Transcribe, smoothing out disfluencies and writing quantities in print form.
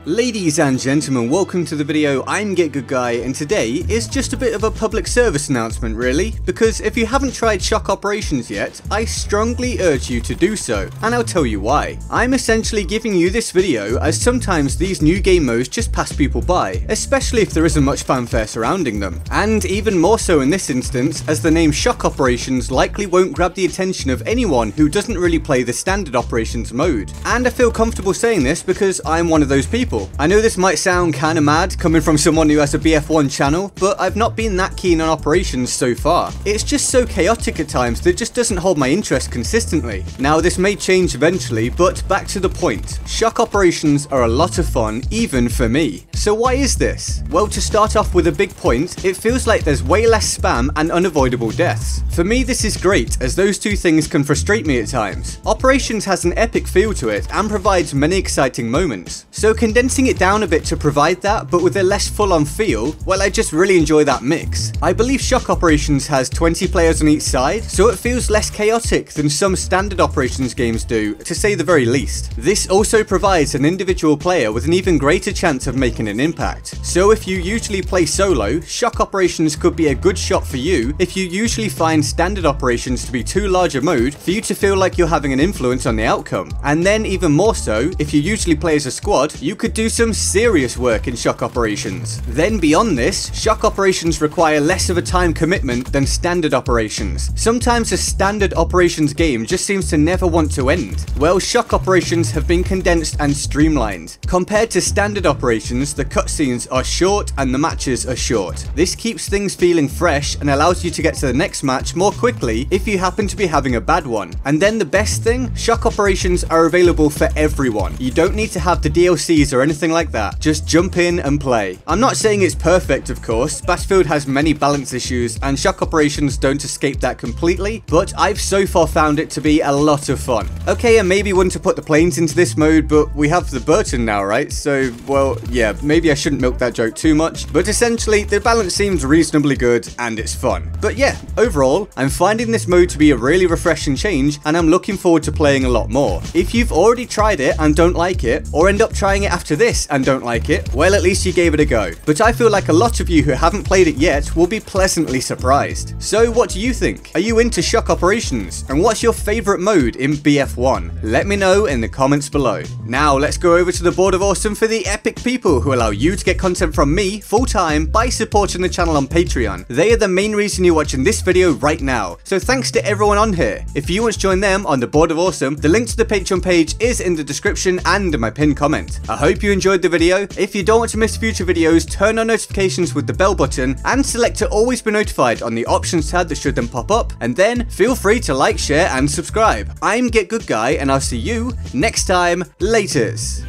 Ladies and gentlemen, welcome to the video. I'm Get Good Guy, and today is just a bit of a public service announcement really, because if you haven't tried shock operations yet, I strongly urge you to do so, and I'll tell you why. I'm essentially giving you this video as sometimes these new game modes just pass people by, especially if there isn't much fanfare surrounding them, and even more so in this instance as the name shock operations likely won't grab the attention of anyone who doesn't really play the standard operations mode. And I feel comfortable saying this because I'm one of those people. I know this might sound kinda mad coming from someone who has a BF1 channel, but I've not been that keen on operations so far. It's just so chaotic at times that it just doesn't hold my interest consistently. Now this may change eventually, but back to the point. Shock operations are a lot of fun, even for me. So why is this? Well, to start off with a big point, it feels like there's way less spam and unavoidable deaths. For me this is great, as those two things can frustrate me at times. Operations has an epic feel to it and provides many exciting moments. So condensing it down a bit to provide that, but with a less full-on feel, well, I just really enjoy that mix. I believe shock operations has 20 players on each side, so it feels less chaotic than some standard operations games do, to say the very least. This also provides an individual player with an even greater chance of making an impact. So if you usually play solo, shock operations could be a good shot for you if you usually find standard operations to be too large a mode for you to feel like you're having an influence on the outcome. And then even more so, if you usually play as a squad, you could do some serious work in shock operations. Then beyond this, shock operations require less of a time commitment than standard operations. Sometimes a standard operations game just seems to never want to end. Well, shock operations have been condensed and streamlined. Compared to standard operations, the cutscenes are short and the matches are short. This keeps things feeling fresh and allows you to get to the next match more quickly if you happen to be having a bad one. And then the best thing, shock operations are available for everyone. You don't need to have the DLCs or anything like that. Just jump in and play. I'm not saying it's perfect, of course. Battlefield has many balance issues and shock operations don't escape that completely, but I've so far found it to be a lot of fun. Okay, I maybe want to put the planes into this mode, but we have the Burton now, right? So, well, yeah, maybe I shouldn't milk that joke too much, but essentially the balance seems reasonably good and it's fun. But yeah, overall, I'm finding this mode to be a really refreshing change and I'm looking forward to playing a lot more. If you've already tried it and don't like it, or end up trying it after this and don't like it, well, at least you gave it a go. But I feel like a lot of you who haven't played it yet will be pleasantly surprised. So what do you think? Are you into shock operations? And what's your favorite mode in BF1? Let me know in the comments below. Now let's go over to the Board of Awesome for the epic people who allow you to get content from me full-time by supporting the channel on Patreon. They are the main reason you're watching this video right now. So thanks to everyone on here. If you want to join them on the Board of Awesome, the link to the Patreon page is in the description and in my pinned comment. I hope you enjoyed the video. If you don't want to miss future videos, turn on notifications with the bell button and select to always be notified on the options tab that should then pop up, and then feel free to like, share and subscribe. I'm Get Good Guy and I'll see you next time. Laters.